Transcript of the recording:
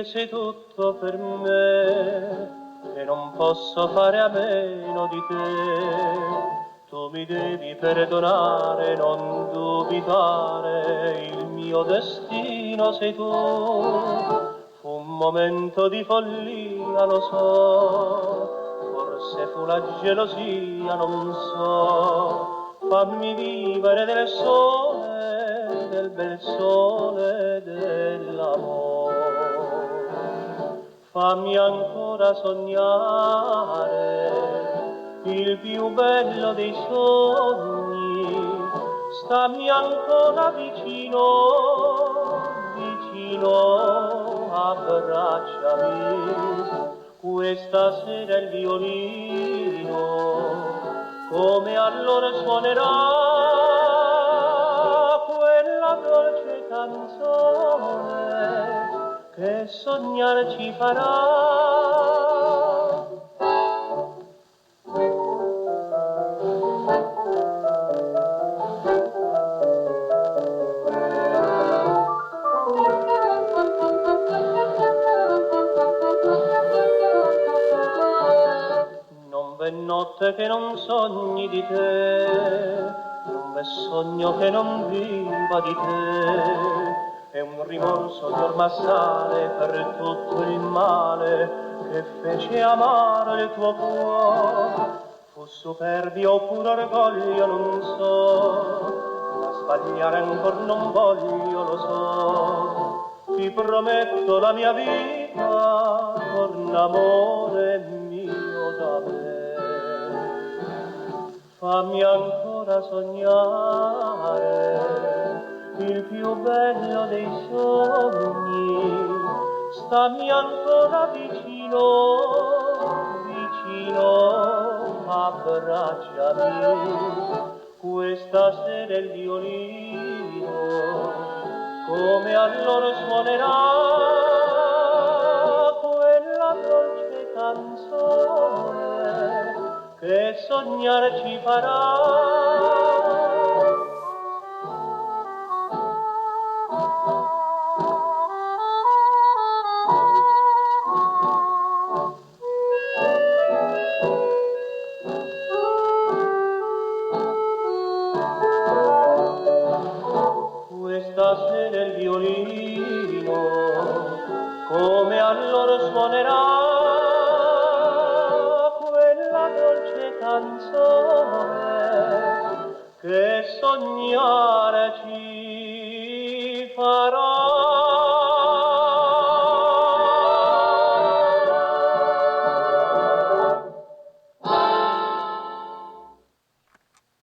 che sei tutto per me, che non posso fare a meno di te. Tu mi devi perdonare, non dubitare, il mio destino sei tu. Fu un momento di follia, lo so, forse fu la gelosia, non so. Fammi vivere del sole, del bel sole dell'amore. Fammi ancora sognare il più bello dei sogni. Stammi ancora vicino, vicino, abbracciami. Questa sera il violino come allora suonerà quella dolce canzone che sognare ci farà. Non v'è notte che non sogni di te, non v'è sogno che non viva di te. È un rimorso che ormai sale per tutto il male che fece amare il tuo cuore. Fu superbia oppure orgoglio, non so, ma sbagliare ancora non voglio, lo so. Ti prometto la mia vita, torna amore mio da me. Fammi ancora sognare il più bello dei sogni. Stammi ancora vicino, vicino, abbracciami. Questa sera il violino come allora suonerà quella dolce canzone che sognare ci farà. Questa sera il violino come allora suonerà quella dolce canzone che sognare ci farà.